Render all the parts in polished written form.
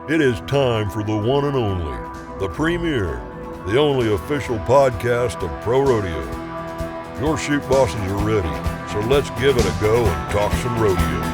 It is time for the one and only, the premier, the only official podcast of Pro Rodeo. Your Chute Bosses are ready, so let's give it a go and talk some rodeo.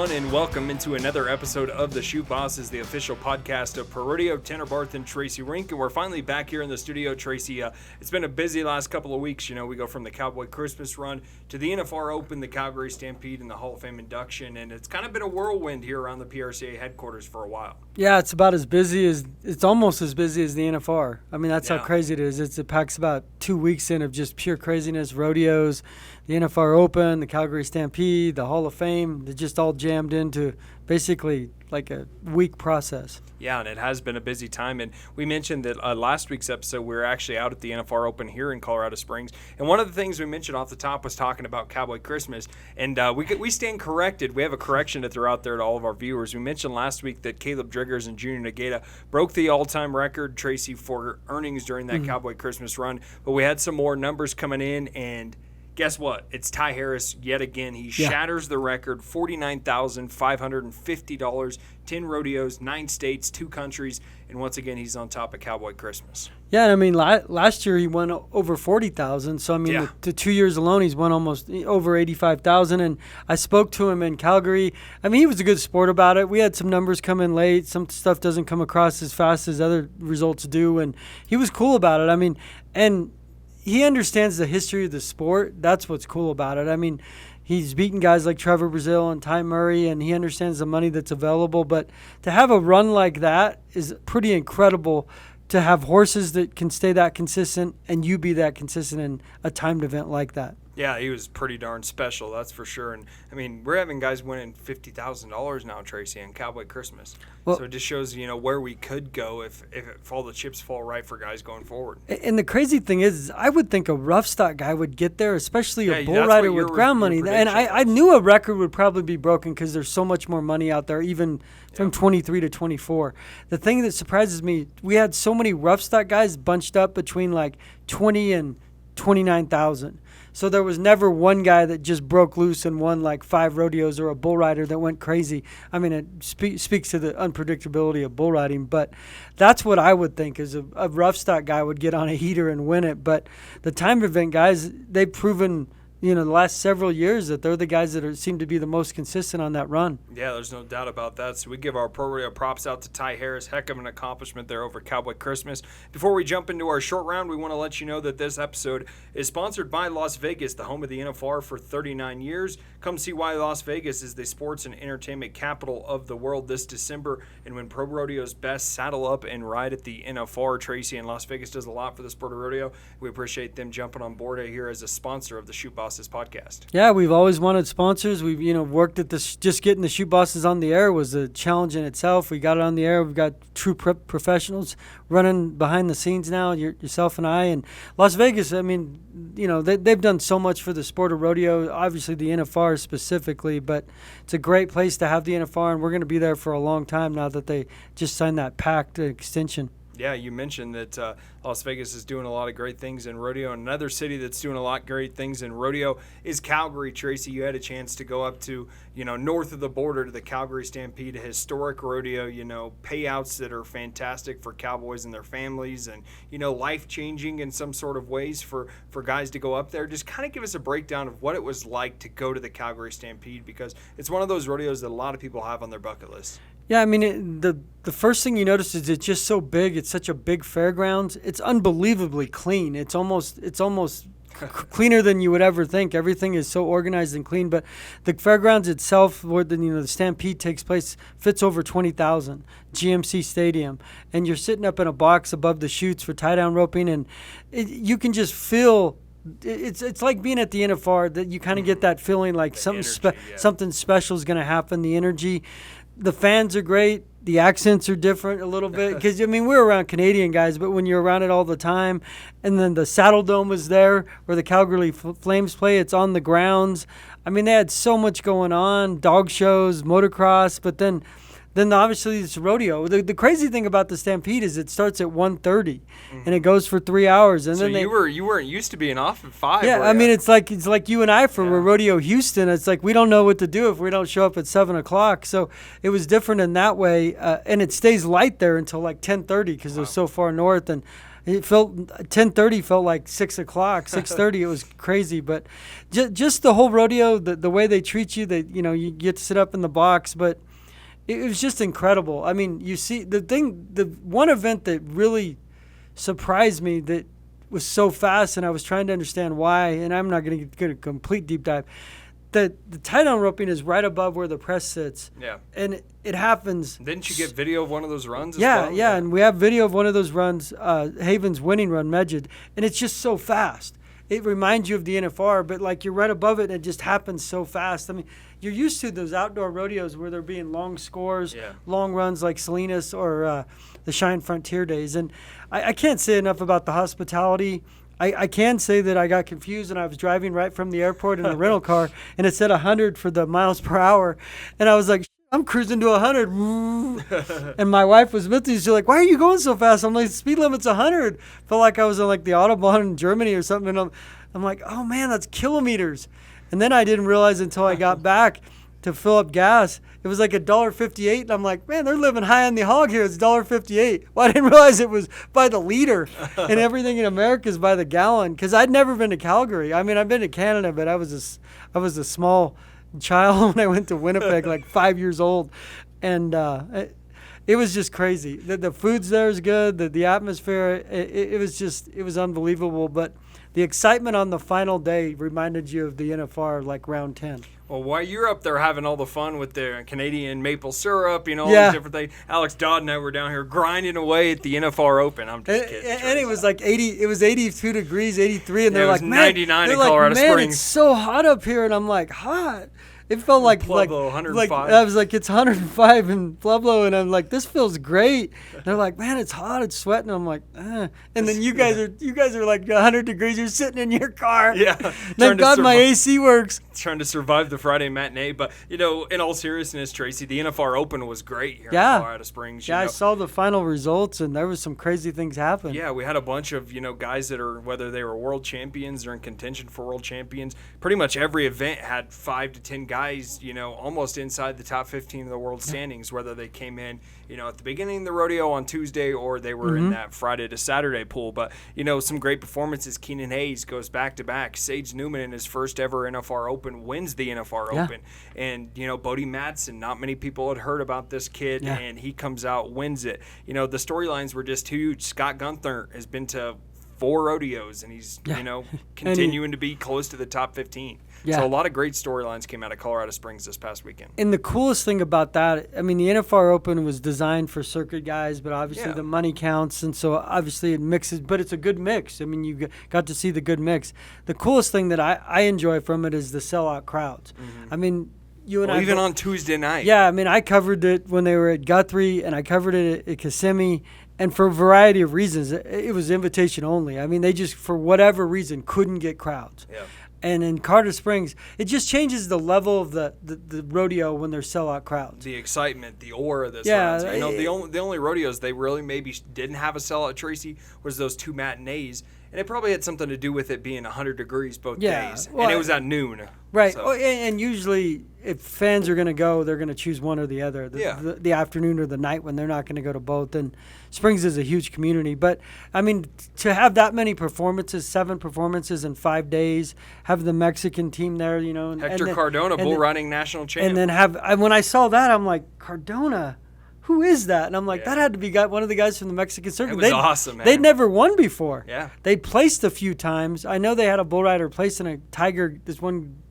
And welcome into another episode of the Chute Bosses, the official podcast of ProRodeo. Tanner Barth and Tracy Rink, and we're finally back here in the studio. Tracy, it's been a busy last couple of weeks. You know, we go from the Cowboy Christmas run to the NFR Open, the Calgary Stampede, and the Hall of Fame induction, and it's kind of been a whirlwind here around the PRCA headquarters for a while. Yeah, it's about as busy as it's almost as busy as the NFR. I mean, that's how crazy it is. It packs about 2 weeks in of just pure craziness, rodeos, the NFR Open, the Calgary Stampede, the Hall of Fame. They're just all jammed into basically like a week process. Yeah, and it has been a busy time. And we mentioned that last week's episode, we were actually out at the NFR Open here in Colorado Springs. And one of the things we mentioned off the top was talking about Cowboy Christmas. And we stand corrected. We have a correction to throw out there to all of our viewers. We mentioned last week that Caleb Driggers and Junior Nagata broke the all-time record, Tracy, for earnings during that Cowboy Christmas run. But we had some more numbers coming in, and guess what? It's Ty Harris yet again. He shatters the record, $49,550, 10 rodeos, 9 states, 2 countries, and once again, he's on top of Cowboy Christmas. Yeah, I mean, last year he won over 40,000. So, I mean, the 2 years alone, he's won almost over 85,000. And I spoke to him in Calgary. I mean, he was a good sport about it. We had some numbers come in late. Some stuff doesn't come across as fast as other results do. And he was cool about it. I mean, and he understands the history of the sport. That's what's cool about it. I mean, he's beaten guys like Trevor Brazil and Ty Murray, and he understands the money that's available. But to have a run like that is pretty incredible, to have horses that can stay that consistent and you be that consistent in a timed event like that. Yeah, he was pretty darn special, that's for sure. And, I mean, we're having guys winning $50,000 now, Tracy, on Cowboy Christmas. Well, so it just shows, you know, where we could go if all the chips fall right for guys going forward. And the crazy thing is I would think a rough stock guy would get there, especially a bull rider with ground money. And I knew a record would probably be broken because there's so much more money out there, even from 23 to 24. The thing that surprises me, we had so many rough stock guys bunched up between like 20 and 29,000. So there was never one guy that just broke loose and won like 5 rodeos, or a bull rider that went crazy. I mean, it speaks to the unpredictability of bull riding, but that's what I would think is a rough stock guy would get on a heater and win it. But the time event guys, they've proven, you know, the last several years that they're the guys that seem to be the most consistent on that run. Yeah, there's no doubt about that. So we give our Pro Rodeo props out to Ty Harris. Heck of an accomplishment there over Cowboy Christmas. Before we jump into our short round, we want to let you know that this episode is sponsored by Las Vegas, the home of the NFR for 39 years. Come see why Las Vegas is the sports and entertainment capital of the world this December. And when Pro Rodeo's best, saddle up and ride at the NFR. Tracy, and Las Vegas does a lot for the sport of rodeo. We appreciate them jumping on board here as a sponsor of the Chute Bosses podcast. Yeah, we've always wanted sponsors. We've, worked at this. Just getting the Chute Bosses on the air was a challenge in itself. We got it on the air. We've got true professionals running behind the scenes now, yourself and I. And Las Vegas, I mean, they've done so much for the sport of rodeo, obviously the NFR specifically, but it's a great place to have the NFR, and we're going to be there for a long time now that they just signed that pact extension. Yeah, you mentioned that Las Vegas is doing a lot of great things in rodeo. And another city that's doing a lot of great things in rodeo is Calgary. Tracy, you had a chance to go up to, north of the border to the Calgary Stampede, a historic rodeo, payouts that are fantastic for cowboys and their families, and, life-changing in some sort of ways for guys to go up there. Just kind of give us a breakdown of what it was like to go to the Calgary Stampede, because it's one of those rodeos that a lot of people have on their bucket list. Yeah, I mean, the first thing you notice is it's just so big. It's such a big fairgrounds. It's unbelievably clean. It's almost cleaner than you would ever think. Everything is so organized and clean. But the fairgrounds itself, where the Stampede takes place, fits over 20,000. GMC Stadium, and you're sitting up in a box above the chutes for tie-down roping, and you can just feel. It's like being at the NFR, that you kind of get that feeling like something special is going to happen. The energy. The fans are great. The accents are different a little bit because, we're around Canadian guys, but when you're around it all the time, and then the Saddle Dome was there where the Calgary Flames play, it's on the grounds. I mean, they had so much going on, dog shows, motocross, but then then obviously it's rodeo. The crazy thing about the Stampede is it starts at 1:30 and it goes for 3 hours. And so then you weren't used to being off at 5. Yeah, I mean it's like you and I for Rodeo Houston. It's like we don't know what to do if we don't show up at 7 o'clock. So it was different in that way, and it stays light there until like 10:30 because it was so far north. And it felt 10:30 felt like 6 o'clock, 6:30. It was crazy, but just the whole rodeo, the way they treat you, that you get to sit up in the box, but. It was just incredible. I mean, you see, the one event that really surprised me that was so fast, and I was trying to understand why, and I'm not going to get a complete deep dive, that the tie-down roping is right above where the press sits. Yeah. And it happens. Didn't you get video of one of those runs as well? well? Yeah, and we have video of one of those runs, Haven's winning run, Medjed, and it's just so fast. It reminds you of the NFR, but like you're right above it, and it just happens so fast. I mean, you're used to those outdoor rodeos where there being long scores, long runs like Salinas or the Shine Frontier days. And I can't say enough about the hospitality. I can say that I got confused and I was driving right from the airport in a rental car, and it said 100 for the miles per hour. And I was like, I'm cruising to 100. And my wife was with me. She's like, why are you going so fast? I'm like, speed limit's 100. Felt like I was on like the Autobahn in Germany or something. And I'm like, oh man, that's kilometers. And then I didn't realize until I got back to fill up gas, it was like $1.58. And I'm like, man, they're living high on the hog here. It's $1.58. Well, I didn't realize it was by the liter, and everything in America is by the gallon. Because I'd never been to Calgary. I mean, I've been to Canada, but I was a small child when I went to Winnipeg, like 5 years old. And it was just crazy. The food's there is good. The atmosphere, it was unbelievable. But the excitement on the final day reminded you of the NFR, like round 10. Well, while you're up there having all the fun with the Canadian maple syrup, all these different things, Alex Dodd and I were down here grinding away at the NFR Open. I'm just kidding. And it was like 80. It was 82 degrees, 83, and they're like, man, 99 in Colorado Springs. It's so hot up here, and I'm like, hot. It felt like Pueblo, 105. Like I was like, it's 105 in Pueblo, and I'm like, this feels great. And they're like, man, it's hot, it's sweating. I'm like, And then you guys are like 100 degrees. You're sitting in your car. Yeah. Thank God my AC works. Trying to survive the Friday matinee, but in all seriousness, Tracy, the NFR Open was great here in Colorado Springs. I saw the final results, and there was some crazy things happen. Yeah, we had a bunch of guys that are, whether they were world champions or in contention for world champions. Pretty much every event had 5 to 10 guys, almost inside the top 15 of the world standings, whether they came in, at the beginning of the rodeo on Tuesday or they were in that Friday to Saturday pool. But, some great performances. Keenan Hayes goes back-to-back. Sage Newman in his first ever NFR Open wins the NFR Open. And, Bodie Madsen, not many people had heard about this kid, and he comes out, wins it. The storylines were just huge. Scott Gunther has been to 4 rodeos, and he's, continuing to be close to the top 15. Yeah. So a lot of great storylines came out of Colorado Springs this past weekend. And the coolest thing about that, I mean, the NFR Open was designed for circuit guys, but obviously the money counts, and so obviously it mixes, but it's a good mix. I mean, you got to see the good mix. The coolest thing that I enjoy from it is the sellout crowds. I mean, you and I even on Tuesday night. Yeah, I mean, I covered it when they were at Guthrie, and I covered it at Kissimmee. And for a variety of reasons, it was invitation only. I mean, they just, for whatever reason, couldn't get crowds. Yeah. And in Colorado Springs, it just changes the level of the rodeo when there's sellout crowds. The excitement, the aura that's around. The only rodeos they really maybe didn't have a sellout, Tracy, was those 2 matinees. And it probably had something to do with it being 100 degrees both days. Well, and it was at noon. Right. So. And usually if fans are going to go, they're going to choose one or the other, the afternoon or the night when they're not going to go to both. And Springs is a huge community. But, I mean, to have that many performances, 7 performances in 5 days, have the Mexican team there, Hector Cardona, bull riding national champ. And then when I saw that, I'm like, Cardona? Who is that? And I'm like, that had to be one of the guys from the Mexican circuit. It was awesome, man. They'd never won before. Yeah. They placed a few times. I know they had a bull rider place in a Tiger. This one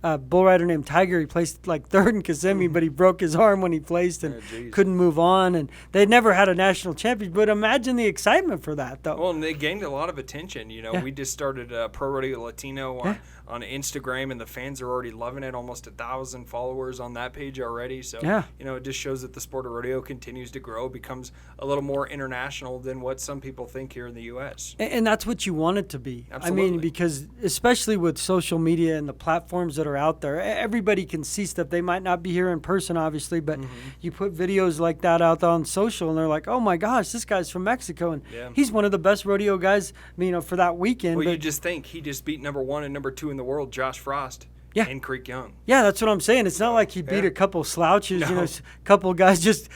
bull rider named Tiger, he placed like 3rd in Kissimmee, but he broke his arm when he placed and couldn't move on. And they'd never had a national champion. But imagine the excitement for that, though. Well, and they gained a lot of attention. We just started ProRodeo Latino on Instagram, and the fans are already loving it. Almost 1,000 followers on that page already. So, it just shows that the sport of rodeo continues to grow, becomes a little more international than what some people think here in the U.S. And that's what you want it to be. Absolutely. I mean, because especially with social media and the platforms that are are out there. Everybody can see stuff. They might not be here in person, obviously, but you put videos like that out on social, and they're like, oh, my gosh, this guy's from Mexico, and he's one of the best rodeo guys, for that weekend. Well, you just think he just beat number 1 and number 2 in the world, Josh Frost. Yeah. And Creek Young. Yeah, that's what I'm saying. It's not like he beat a couple slouches, a couple of guys just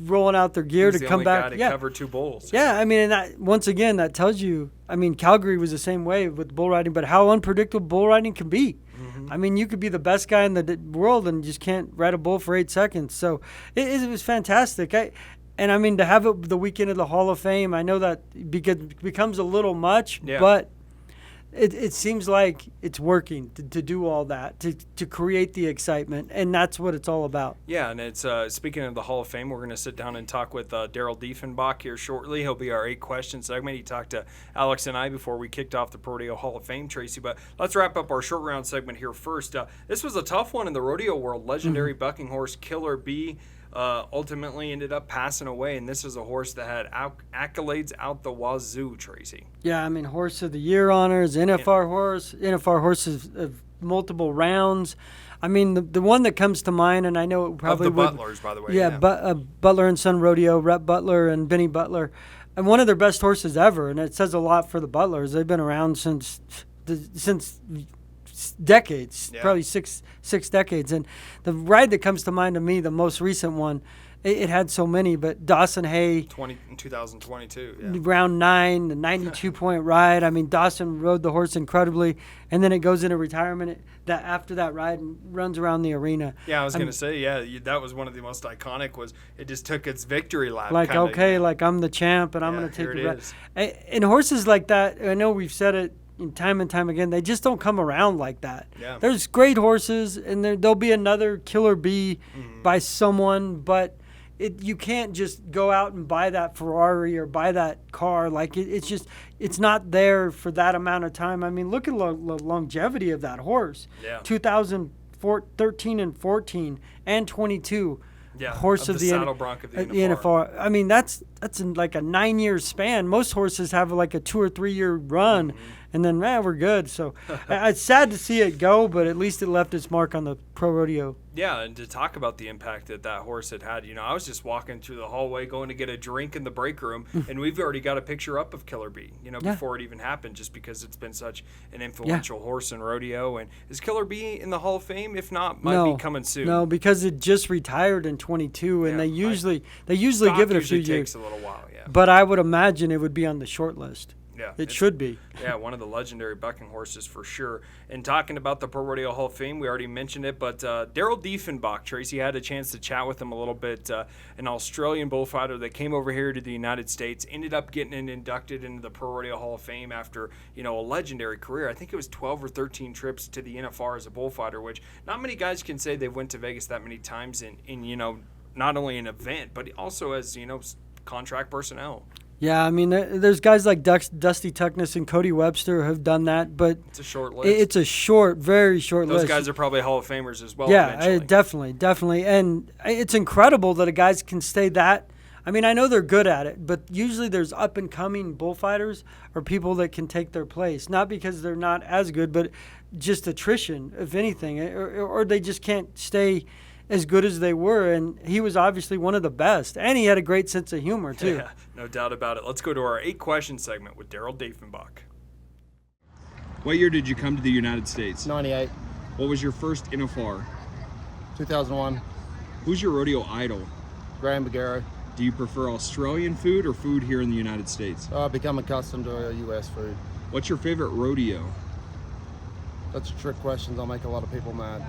rolling out their gear to come back. Guy to cover 2 bulls. Yeah, and that, once again, that tells you, Calgary was the same way with bull riding, but how unpredictable bull riding can be. You could be the best guy in the world and just can't ride a bull for 8 seconds. So it was fantastic. To have it the weekend of the Hall of Fame, I know that becomes a little much, but it seems like it's working to do all that, to create the excitement, and that's what it's all about. Yeah, and it's speaking of the Hall of Fame, we're going to sit down and talk with Darrell Diefenbach here shortly. He'll be our 8-question segment. He talked to Alex and I before we kicked off the ProRodeo Hall of Fame, Tracy. But let's wrap up our short round segment here first. This was a tough one in the rodeo world. Legendary bucking horse Killer B ultimately ended up passing away, and this is a horse that had accolades out the wazoo, Tracy. Yeah, Horse of the Year honors, NFR horses of multiple rounds. The one that comes to mind, and I know it probably of the Butlers, by the way. Yeah, Butler and Son Rodeo, Rep Butler and Benny Butler, and one of their best horses ever, and it says a lot for the Butlers. They've been around since decades, probably six decades. And the ride that comes to mind to me, the most recent one, it had so many, but Dawson Hay, 2022, round 9, the 92-point ride. Dawson rode the horse incredibly, and then it goes into retirement. After that ride, and runs around the arena. Yeah, I was going to say, that was one of the most iconic. Was it just took its victory lap? Like, I'm the champ, and I'm going to take the ride. And horses like that, I know we've said it time and time again, they just don't come around like that. Yeah. There's great horses, and there'll be another Killer Bee by someone, but you can't just go out and buy that Ferrari or buy that car. Like, it's not there for that amount of time. Look at the longevity of that horse. Yeah. 2013 and 14 and 22. Yeah, horse of the saddle bronc of the NFR. That's in like a 9-year span. Most horses have like a 2 or 3 year run, and then we're good. So it's sad to see it go, but at least it left its mark on the pro rodeo. Yeah, and to talk about the impact that horse had, I was just walking through the hallway going to get a drink in the break room, and we've already got a picture up of Killer B, before it even happened, just because it's been such an influential horse in rodeo. And is Killer B in the Hall of Fame? If not, might be coming soon. No, because it just retired in 22, and they usually give it a few years. Takes a little while, But I would imagine it would be on the short list. Yeah, it should be. Yeah, one of the legendary bucking horses for sure. And talking about the Pro Rodeo Hall of Fame, we already mentioned it, but Darrell Diefenbach, Tracy, had a chance to chat with him a little bit. An Australian bullfighter that came over here to the United States, ended up getting inducted into the Pro Rodeo Hall of Fame after a legendary career. I think it was 12 or 13 trips to the NFR as a bullfighter, which not many guys can say they've went to Vegas that many times in not only an event, but also as contract personnel. Yeah, there's guys like Dusty Tuckness and Cody Webster who have done that, but it's a short list. It's a very short list. Those guys are probably Hall of Famers as well. Yeah, definitely. And it's incredible that guys can stay that. I know they're good at it, but usually there's up-and-coming bullfighters or people that can take their place, not because they're not as good, but just attrition, if anything, or they just can't stay as good as they were, and he was obviously one of the best, and he had a great sense of humor too. Yeah, no doubt about it. Let's go to our 8-question segment with Darrell Diefenbach. What year did you come to the United States? 98. What was your first NFR? 2001. Who's your rodeo idol? Graham Bagaro. Do you prefer Australian food or food here in the United States? I've become accustomed to U.S. food. What's your favorite rodeo? That's a trick question. I'll make a lot of people mad.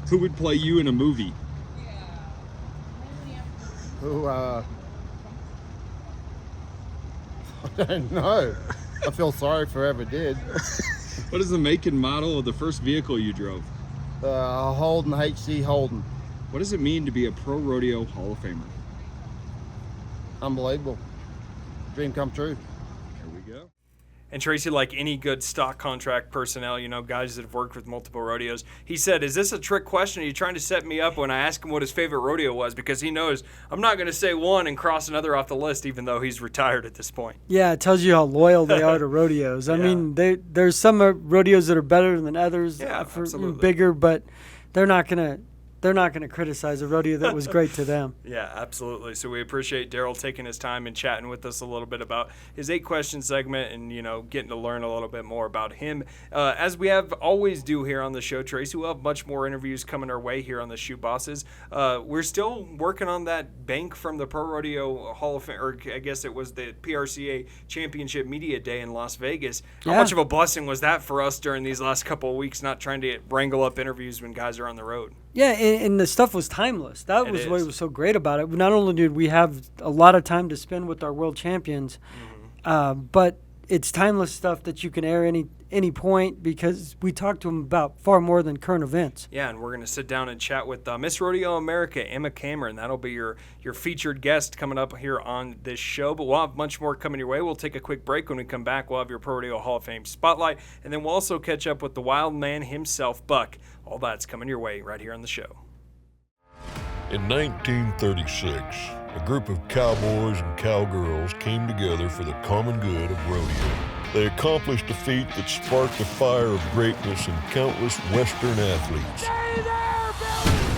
Who would play you in a movie? I don't know. I feel sorry for whoever did. What is the make and model of the first vehicle you drove? Holden, HC Holden. What does it mean to be a Pro Rodeo Hall of Famer? Unbelievable. Dream come true. Here we go. And Tracy, like any good stock contract personnel, guys that have worked with multiple rodeos, he said, "Is this a trick question? Are you trying to set me up?" When I asked him what his favorite rodeo was, because he knows I'm not going to say one and cross another off the list, even though he's retired at this point. Yeah, it tells you how loyal they are to rodeos. I mean, there's some rodeos that are better than others, absolutely. bigger, but they're not gonna criticize a rodeo that was great to them. Yeah, absolutely. So we appreciate Daryl taking his time and chatting with us a little bit about his 8-question segment and, getting to learn a little bit more about him. As we always do here on the show, Tracy, we'll have much more interviews coming our way here on the Chute Bosses. We're still working on that bank from the ProRodeo Hall of Fame, or I guess it was the PRCA Championship Media Day in Las Vegas. How much of a blessing was that for us during these last couple of weeks, not trying to wrangle up interviews when guys are on the road? Yeah, and the stuff was timeless. That was what was so great about it. Not only did we have a lot of time to spend with our world champions, but it's timeless stuff that you can air any point, because we talked to them about far more than current events. Yeah, and we're going to sit down and chat with Miss Rodeo America Emma Cameron. That'll be your featured guest coming up here on this show. But we'll have much more coming your way. We'll take a quick break. When we come back, we'll have your ProRodeo Hall of Fame spotlight, and then we'll also catch up with the wild man himself, Buck. All that's coming your way right here on the show. In 1936, a group of cowboys and cowgirls came together for the common good of rodeo. They accomplished a feat that sparked a fire of greatness in countless Western athletes.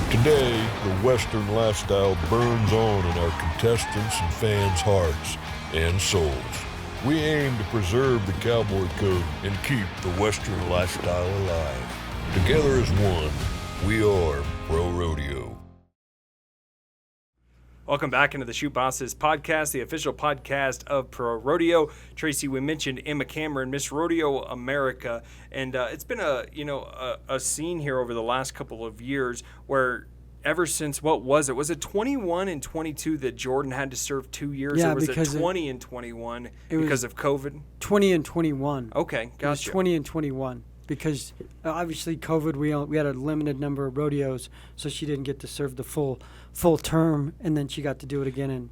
Today, the Western lifestyle burns on in our contestants' and fans' hearts and souls. We aim to preserve the cowboy code and keep the Western lifestyle alive. Together as one, we are Pro Rodeo. Welcome back into the Chute Bosses podcast, the official podcast of Pro Rodeo. Tracy, we mentioned Emma Cameron, Miss Rodeo America, and it's been a scene here over the last couple of years where ever since, what was it? Was it 21 and 22 that Jordan had to serve 2 years, or was it 20 and 21 because of COVID? 20 and 21. Okay, gotcha. It was 20 and 21. Because obviously COVID, we had a limited number of rodeos, so she didn't get to serve the full term, and then she got to do it again in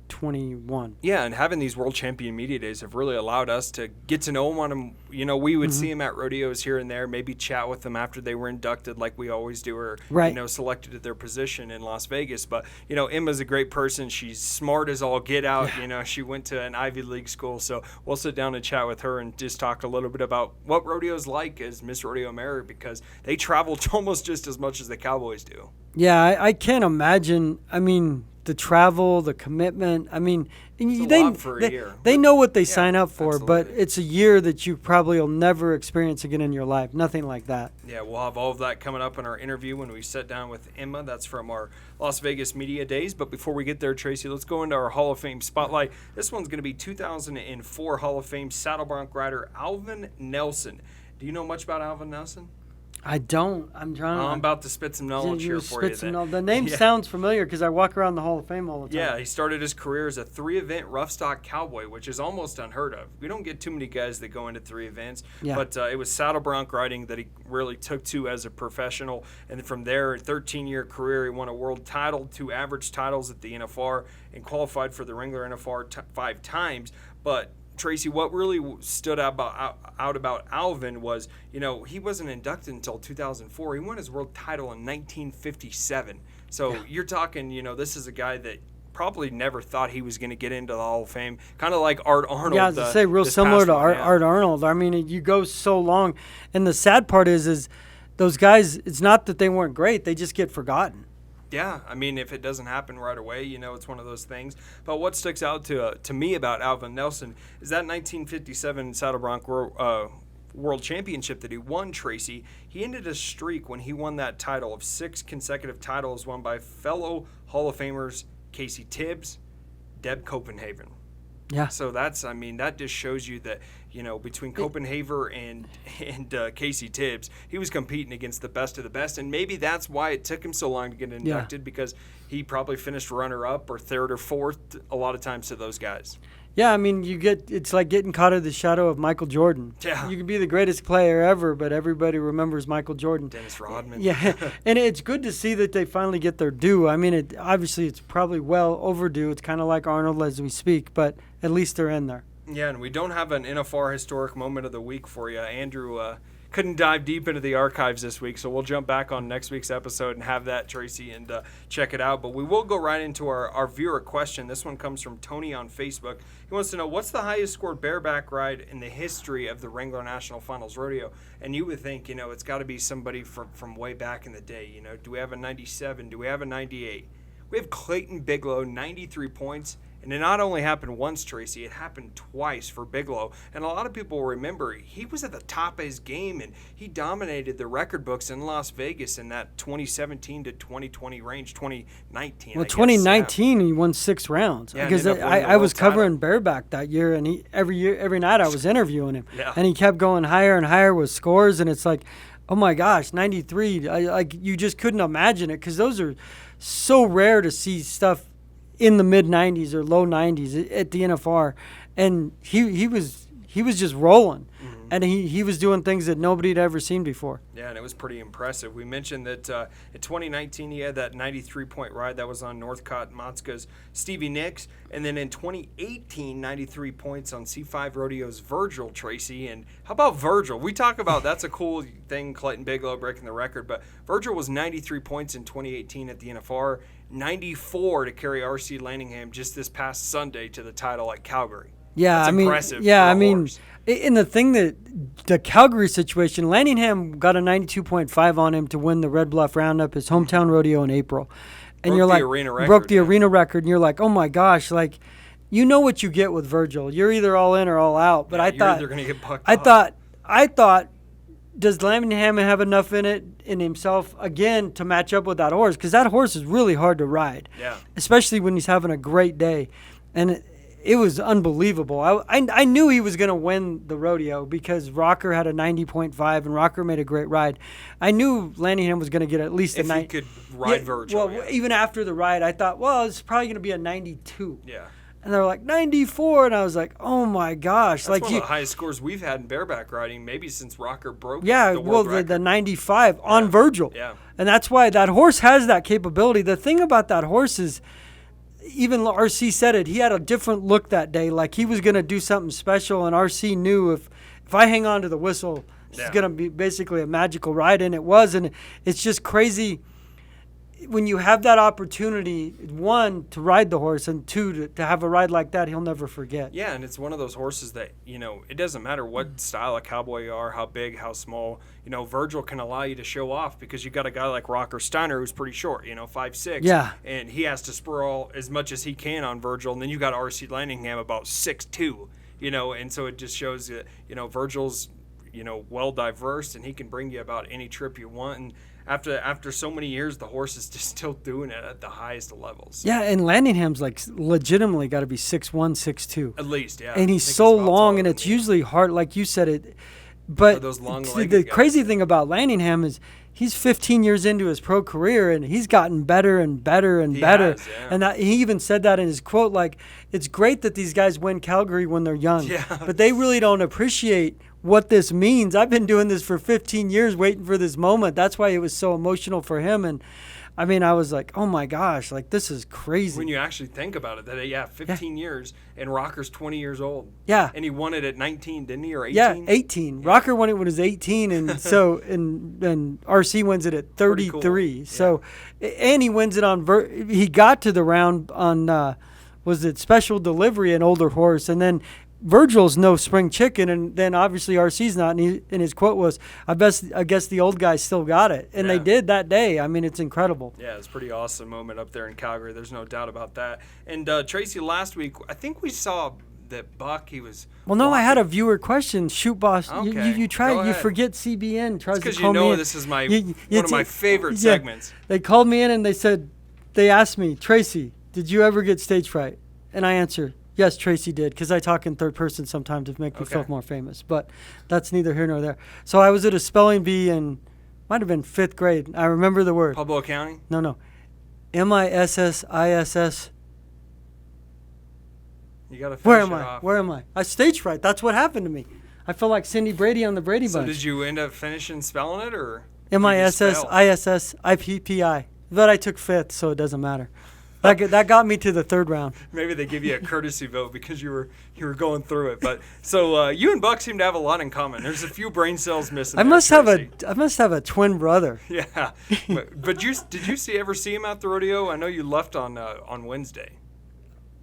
21. Yeah, and having these World Champion Media Days have really allowed us to get to know them on them. We would see them at rodeos here and there, maybe chat with them after they were inducted like we always do, or, selected at their position in Las Vegas. But, Emma's a great person. She's smart as all get out. Yeah. She went to an Ivy League school. So we'll sit down and chat with her and just talk a little bit about what rodeo's like as Miss Rodeo America, because they travel almost just as much as the Cowboys do. Yeah, I can't imagine. I mean, the travel, the commitment. I mean, they know what they sign up for, but it's a year that you probably will never experience again in your life. Nothing like that. Yeah, we'll have all of that coming up in our interview when we sit down with Emma. That's from our Las Vegas Media Days. But before we get there, Tracy, let's go into our Hall of Fame spotlight. This one's going to be 2004 Hall of Fame saddle bronc rider Alvin Nelson. Do you know much about Alvin Nelson? I don't. I'm about to spit some knowledge here for you. The name sounds familiar because I walk around the Hall of Fame all the time. Yeah, he started his career as a 3-event rough stock cowboy, which is almost unheard of. We don't get too many guys that go into 3 events, but it was saddle bronc riding that he really took to as a professional. And from there, a 13-year career, he won a world title, 2 average titles at the NFR, and qualified for the Wrangler NFR 5 times. But Tracy, what really stood out about Alvin was, he wasn't inducted until 2004. He won his world title in 1957. So you're talking, this is a guy that probably never thought he was going to get into the Hall of Fame. Kind of like Art Arnold. Yeah, I was going to say, real similar to Art Arnold. I mean, you go so long. And the sad part is those guys, it's not that they weren't great. They just get forgotten. Yeah, I mean, if it doesn't happen right away, it's one of those things. But what sticks out to me about Alvin Nelson is that 1957 saddle bronc world championship that he won, Tracy. He ended a streak when he won that title of 6 consecutive titles won by fellow Hall of Famers Casey Tibbs, Deb Copenhagen. Yeah. So that just shows you that, between Copenhagen and Casey Tibbs, he was competing against the best of the best. And maybe that's why it took him so long to get inducted, because he probably finished runner-up or 3rd or 4th a lot of times to those guys. Yeah, I mean, it's like getting caught in the shadow of Michael Jordan. Yeah. You can be the greatest player ever, but everybody remembers Michael Jordan. Dennis Rodman. Yeah, and it's good to see that they finally get their due. I mean, obviously it's probably well overdue. It's kind of like Arnold as we speak, but at least they're in there. Yeah, and we don't have an NFR historic moment of the week for you. Andrew couldn't dive deep into the archives this week, so we'll jump back on next week's episode and have that, Tracy, and check it out. But we will go right into our viewer question. This one comes from Tony on Facebook. He wants to know, what's the highest scored bareback ride in the history of the Wrangler National Finals Rodeo? And you would think, it's got to be somebody from way back in the day. Do we have a 97? Do we have a 98? We have Clayton Bigelow, 93 points. And it not only happened once, Tracy, it happened twice for Bigelow. And a lot of people remember he was at the top of his game, and he dominated the record books in Las Vegas in that 2017 to 2020 range, 2019. Well, 2019, he won 6 rounds. Yeah, because I was covering bareback that year, and every night I was interviewing him. Yeah. And he kept going higher and higher with scores, and it's like, oh my gosh, 93. You just couldn't imagine it, because those are so rare to see stuff in the mid 90s or low 90s at the NFR, and he was just rolling, and he was doing things that nobody had ever seen before. Yeah, and it was pretty impressive. We mentioned that in 2019 he had that 93-point ride that was on Northcott Matska's Stevie Nicks, and then in 2018, 93 points on C5 Rodeo's Virgil, Tracy. And how about Virgil? We talk about that's a cool thing, Clayton Bigelow breaking the record, but Virgil was 93 points in 2018 at the NFR, 94 to carry R.C. Lanningham just this past Sunday to the title at Calgary. Yeah, that's impressive. horse. In the thing that the Calgary situation, Lanningham got a 92.5 on him to win the Red Bluff Roundup, his hometown rodeo in April. And broke the arena record, and you're like, oh my gosh, like, you know what you get with Virgil. You're either all in or all out. But you're either going to get bucked I thought, does Lanningham have enough in himself again to match up with that horse? Because that horse is really hard to ride, especially when he's having a great day. And it was unbelievable. I knew he was going to win the rodeo because Rocker had a 90.5 and Rocker made a great ride. I knew Lanningham was going to get at least a 90. If he could ride Virgil. Well, even after the ride, I thought, well, it's probably going to be a 92. Yeah. And they were like 94, and I was like, "Oh my gosh!" That's one of the highest scores we've had in bareback riding, maybe since Rocker broke. Yeah, the world record. The 95 on Virgil. Yeah, and that's why that horse has that capability. The thing about that horse is, even RC said it. He had a different look that day, like he was going to do something special, and RC knew if I hang on to the whistle, it's going to be basically a magical ride, and it was, and it's just crazy. When you have that opportunity, 1, to ride the horse, and 2, to have a ride like that, he'll never forget. Yeah, and it's one of those horses that, it doesn't matter what style of cowboy you are, how big, how small, Virgil can allow you to show off because you got a guy like Rocker Steiner who's pretty short, 5'6". Yeah. And he has to spur all as much as he can on Virgil, and then you got R.C. Lanningham about 6'2", and so it just shows that, Virgil's, well diverse, and he can bring you about any trip you want, and after so many years, the horse is just still doing it at the highest levels. Yeah, and Landingham's like legitimately got to be 6'1", 6'2". At least, yeah. And he's so long, and it's usually hard, like you said it. But those the crazy thing about Landingham is he's 15 years into his pro career, and he's gotten better and better and better. And he even said that in his quote, like, it's great that these guys win Calgary when they're young, but they really don't appreciate what this means. I've been doing this for 15 years waiting for this moment. That's why it was so emotional for him. And I mean, I was like, oh my gosh, like this is crazy. When you actually think about it, that 15 years, and Rocker's 20 years old. Yeah. And he won it at 19, didn't he, or 18? Yeah, 18. Yeah. Rocker won it when he was 18, and so and RC wins it at 33. Cool. So, and he wins it on he got to the round on was it Special Delivery, an older horse, and then Virgil's no spring chicken, and then obviously RC's not, and his quote was, I guess the old guys still got it. And they did that day. I mean, it's incredible. Yeah, it's a pretty awesome moment up there in Calgary. There's no doubt about that. And Tracy, last week, I think we saw that Buck, he was... Well, no, I had a viewer question. Chute Boss, okay. you forget CBN. Tries because to call me in. This is one of my favorite segments. They called me in and they asked me, Tracy, did you ever get stage fright? And I answered, yes, Tracy did, because I talk in third person sometimes to make myself more famous. But that's neither here nor there. So I was at a spelling bee in, might have been 5th grade. I remember the word. Pueblo County? No. MISSISS. You got to finish Where am I? I stage fright. That's what happened to me. I feel like Cindy Brady on the Brady Bunch. So did you end up finishing spelling it, or? MISSISSIPPI. But I took 5th, so it doesn't matter. That got me to the third round. Maybe they give you a courtesy vote because you were going through it. But so you and Buck seem to have a lot in common. There's a few brain cells missing. I must have a twin brother. Yeah, but did you ever see him at the rodeo? I know you left on Wednesday.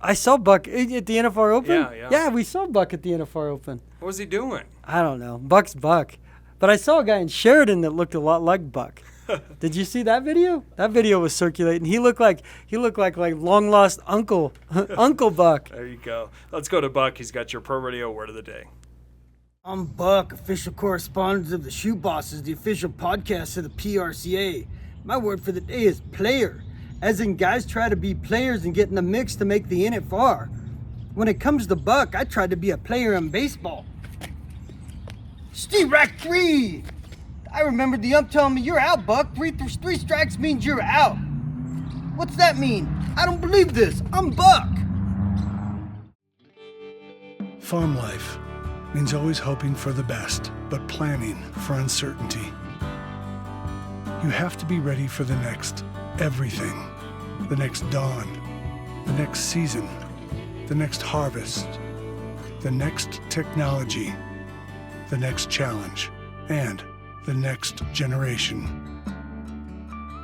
I saw Buck at the NFR Open. Yeah. Yeah, we saw Buck at the NFR Open. What was he doing? I don't know. Buck's Buck. But I saw a guy in Sheridan that looked a lot like Buck. Did you see that video? That video was circulating. He looked like long lost Uncle Buck. There you go. Let's go to Buck. He's got your Pro Rodeo word of the day. I'm Buck, official correspondent of the Chute Bosses, the official podcast of the PRCA. My word for the day is player, as in guys try to be players and get in the mix to make the NFR. When it comes to Buck, I tried to be a player in baseball. Steve Rack 3! I remember the ump telling me, "You're out, Buck. Three strikes means you're out." What's that mean? I don't believe this. I'm Buck. Farm life means always hoping for the best, but planning for uncertainty. You have to be ready for the next everything, the next dawn, the next season, the next harvest, the next technology, the next challenge, and the next generation.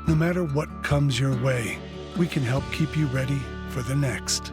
No matter what comes your way, we can help keep you ready for the next.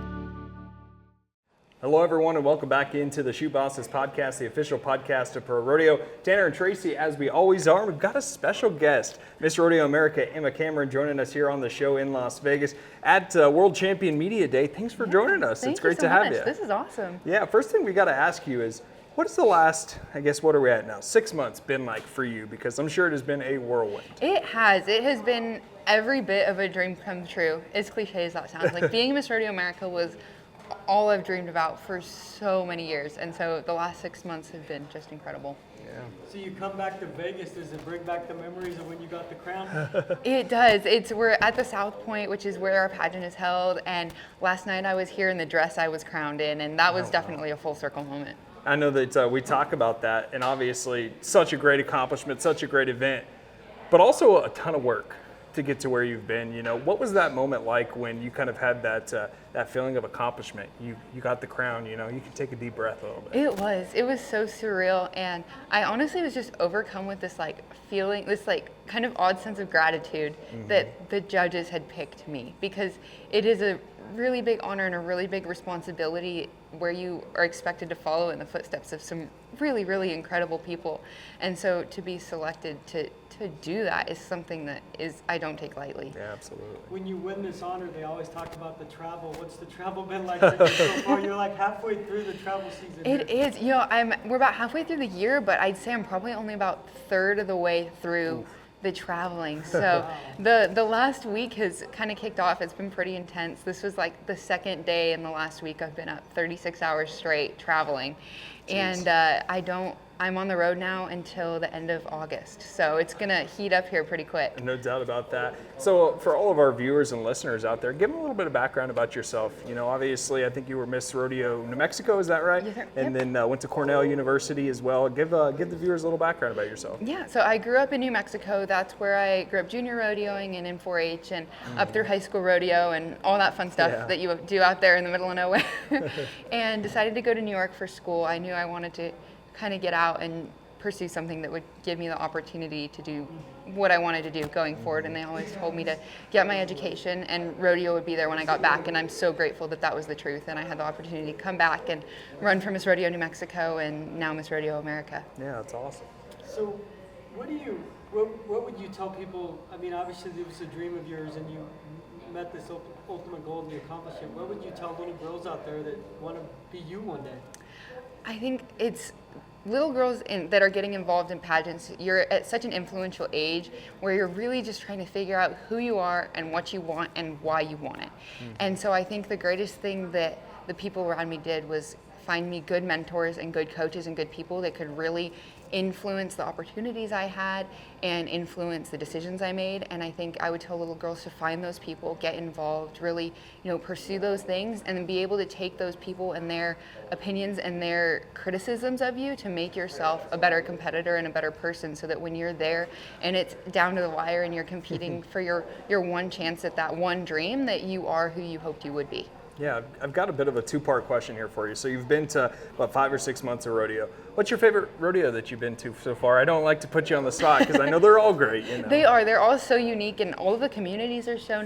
Hello, everyone, and welcome back into the Chute Bosses podcast, the official podcast of Pro Rodeo. Tanner and Tracy, as we always are, we've got a special guest, Miss Rodeo America Emma Cameron, joining us here on the show in Las Vegas at World Champion Media Day. Thanks for joining us. It's great to have you. This is awesome. Yeah, first thing we got to ask you is, what is the last, I guess, what are we at now, 6 months been like for you? Because I'm sure it has been a whirlwind. It has. It has been every bit of a dream come true. As cliche as that sounds. Like being Miss Rodeo America was all I've dreamed about for so many years. And so the last 6 months have been just incredible. Yeah. So you come back to Vegas, does it bring back the memories of when you got the crown? It does. We're at the South Point, which is where our pageant is held. And last night I was here in the dress I was crowned in. And that was definitely a full circle moment. I know that we talk about that, and obviously such a great accomplishment, such a great event, but also a ton of work to get to where you've been. You know, what was that moment like when you kind of had that feeling of accomplishment? You got the crown. You know, you can take a deep breath a little bit. It was so surreal, and I honestly was just overcome with this feeling, this kind of odd sense of gratitude that the judges had picked me, because it is a really big honor and a really big responsibility where you are expected to follow in the footsteps of some really, really incredible people. And so to be selected to do that is something that I don't take lightly. Yeah, absolutely. When you win this honor, they always talk about the travel. What's the travel been like for you so far? You're like halfway through the travel season. It is. You know, we're about halfway through the year, but I'd say I'm probably only about a third of the way through the traveling. So the last week has kind of kicked off. It's been pretty intense. This was like the second day in the last week I've been up 36 hours straight traveling. Jeez. And I'm on the road now until the end of August. So it's going to heat up here pretty quick. No doubt about that. So for all of our viewers and listeners out there, give them a little bit of background about yourself. You know, obviously, I think you were Miss Rodeo New Mexico, is that right? Yes, sir. And then went to Cornell University as well. Give the viewers a little background about yourself. Yeah, so I grew up in New Mexico. That's where I grew up junior rodeoing and in 4-H and up through high school rodeo and all that fun stuff that you do out there in the middle of nowhere. And decided to go to New York for school. I knew I wanted to kind of get out and pursue something that would give me the opportunity to do what I wanted to do going forward. And they always told me to get my education, and rodeo would be there when I got back. And I'm so grateful that that was the truth. And I had the opportunity to come back and run for Miss Rodeo New Mexico and now Miss Rodeo America. Yeah, that's awesome. So what would you tell people? I mean, obviously it was a dream of yours and you met this ultimate goal and you accomplished it. What would you tell little girls out there that want to be you one day? I think it's little girls that are getting involved in pageants. You're at such an influential age where you're really just trying to figure out who you are and what you want and why you want it. And so I think the greatest thing that the people around me did was find me good mentors and good coaches and good people that could really influence the opportunities I had and influence the decisions I made. And I think I would tell little girls to find those people, get involved, really, pursue those things, and then be able to take those people and their opinions and their criticisms of you to make yourself a better competitor and a better person, so that when you're there and it's down to the wire and you're competing for your one chance at that one dream, that you are who you hoped you would be. Yeah, I've got a bit of a two-part question here for you. So you've been to about 5 or 6 months of rodeo. What's your favorite rodeo that you've been to so far? I don't like to put you on the spot because I know they're all great. They are. They're all so unique, and all of the communities are so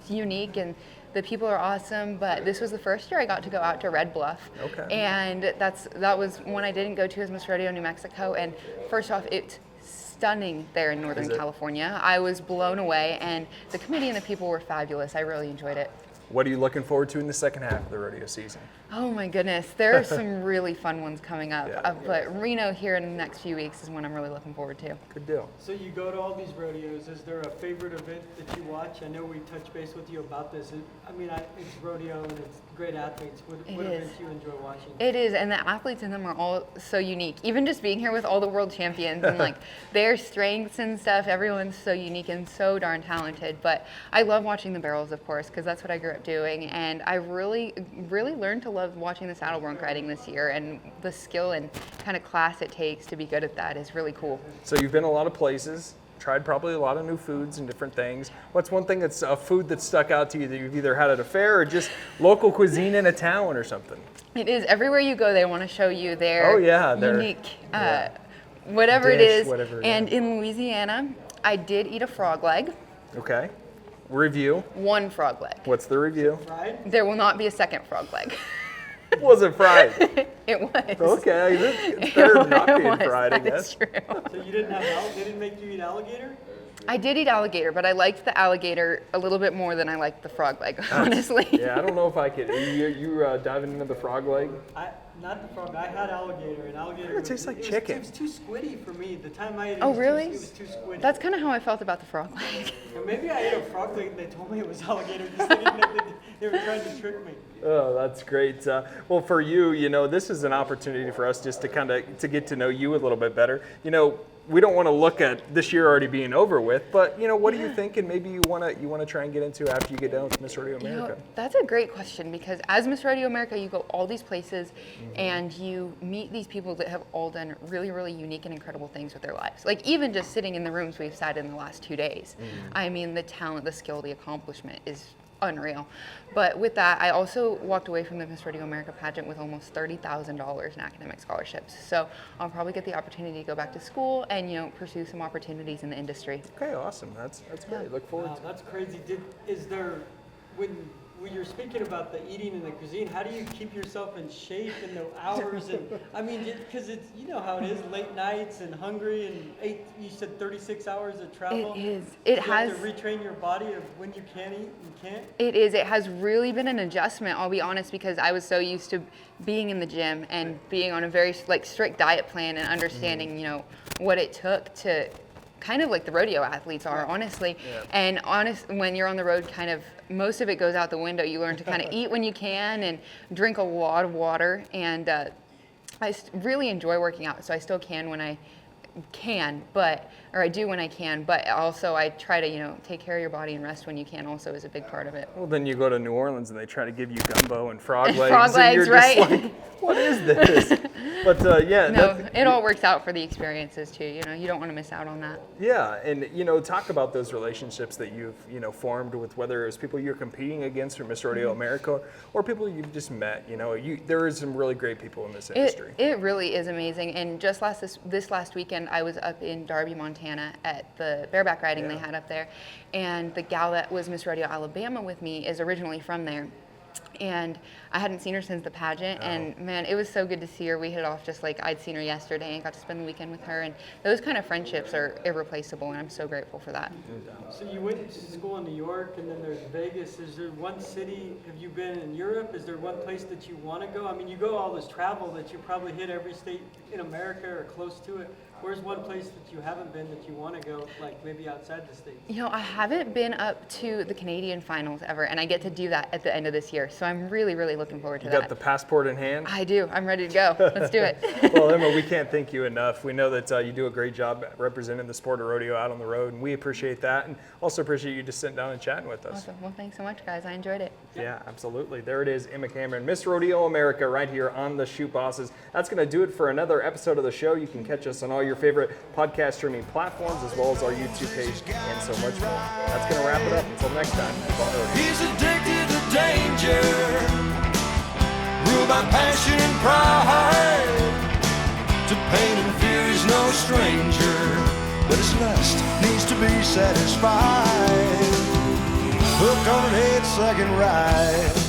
unique, and the people are awesome. But this was the first year I got to go out to Red Bluff. Okay. And that was one I didn't go to as Miss Rodeo New Mexico. And first off, it's stunning there in Northern California. I was blown away, and the committee and the people were fabulous. I really enjoyed it. What are you looking forward to in the second half of the rodeo season? Oh my goodness, there are some really fun ones coming up. Yeah. But Reno here in the next few weeks is one I'm really looking forward to. Good deal. So you go to all these rodeos. Is there a favorite event that you watch? I know we touched base with you about this. It's rodeo and it's great athletes. What events do you enjoy watching? It is, and the athletes in them are all so unique. Even just being here with all the world champions and like their strengths and stuff, everyone's so unique and so darn talented. But I love watching the barrels, of course, because that's what I grew up doing. And I really, really learned to love watching the saddle bronc riding this year, and the skill and kind of class it takes to be good at that is really cool. So you've been a lot of places, tried probably a lot of new foods and different things. What's one thing that's a food that stuck out to you that you've either had at a fair or just local cuisine in a town or something? It is. Everywhere you go, they want to show you their unique, whatever dish, it is. Whatever, and in Louisiana, I did eat a frog leg. Okay. Review. One frog leg. What's the review? Fried? There will not be a second frog leg. Was it fried? It was. Okay, it's better than not being fried, I That guess. is true. So you didn't have they didn't make you eat alligator? I did eat alligator, but I liked the alligator a little bit more than I liked the frog leg, honestly. Yeah, I don't know if I could. You diving into the frog leg? Not the frog. I had alligator, and alligator. It tastes like chicken. It was too squiddy for me. The time I ate it, Oh, really? it was too squiddy. That's kind of how I felt about the frog leg. And maybe I ate a frog leg and they told me it was alligator because they didn't know they were trying to trick me. Oh, that's great. Well, for you, this is an opportunity for us just to to get to know you a little bit better. We don't want to look at this year already being over with, but what are you thinking? Maybe you want to try and get into after you get done with Miss Rodeo America. That's a great question, because as Miss Rodeo America, you go all these places and you meet these people that have all done really, really unique and incredible things with their lives. Like even just sitting in the rooms we've sat in the last 2 days. I mean, the talent, the skill, the accomplishment is unreal. But with that, I also walked away from the Miss Rodeo America pageant with almost $30,000 in academic scholarships. So I'll probably get the opportunity to go back to school and pursue some opportunities in the industry. Okay, awesome. That's great. Look forward Wow, to that's crazy. Is there when you're speaking about the eating and the cuisine, how do you keep yourself in shape in the hours? And because it's how it is, late nights and hungry and you said 36 hours of travel. It is. You have to retrain your body of when you can eat and can't. It is. It has really been an adjustment, I'll be honest, because I was so used to being in the gym and being on a very strict diet plan and understanding, what it took to kind of like the rodeo athletes are, honestly. Yeah. And when you're on the road, kind of most of it goes out the window. You learn to kind of eat when you can and drink a lot of water. And I really enjoy working out, so I still can when I can, I do when I can, but also I try to, take care of your body and rest when you can also is a big part of it. Well, then you go to New Orleans and they try to give you gumbo and frog legs. Frog legs, and you're right? Just like, what is this? But yeah. No, it all works out for the experiences too. You don't want to miss out on that. Yeah, and talk about those relationships that you've formed with, whether it was people you're competing against for Miss Rodeo America or people you've just met. There is some really great people in this industry. It really is amazing. And just this last weekend, I was up in Darby, Montana at the bareback riding they had up there, and the gal that was Miss Rodeo Alabama with me is originally from there. And I hadn't seen her since the pageant, and man, it was so good to see her. We hit off just like I'd seen her yesterday and got to spend the weekend with her, and those kind of friendships are irreplaceable, and I'm so grateful for that. So you went to school in New York, and then there's Vegas. Is there one city, have you been in Europe? Is there one place that you want to go? I mean, you go all this travel that you probably hit every state in America or close to it. Where's one place that you haven't been that you want to go, like maybe outside the States? You know, I haven't been up to the Canadian finals ever, and I get to do that at the end of this year. So I'm really, really looking forward to You that. got the passport in hand? I do. I'm ready to go. Let's do it. Well, Emma, we can't thank you enough. We know that you do a great job representing the sport of rodeo out on the road, and we appreciate that, and also appreciate you just sitting down and chatting with us. Awesome. Well, thanks so much, guys. I enjoyed it. Yeah, absolutely. There it is, Emma Cameron, Miss Rodeo America, right here on the Chute Bosses. That's going to do it for another episode of the show. You can catch us on all your favorite podcast streaming platforms, as well as our YouTube page, and so much more. That's going to wrap it up. Until next time, keep on rodeo. He's addicted to danger, ruled by passion and pride. To pain and fear he's no stranger, but his lust needs to be satisfied. Hooked on an 8-second ride.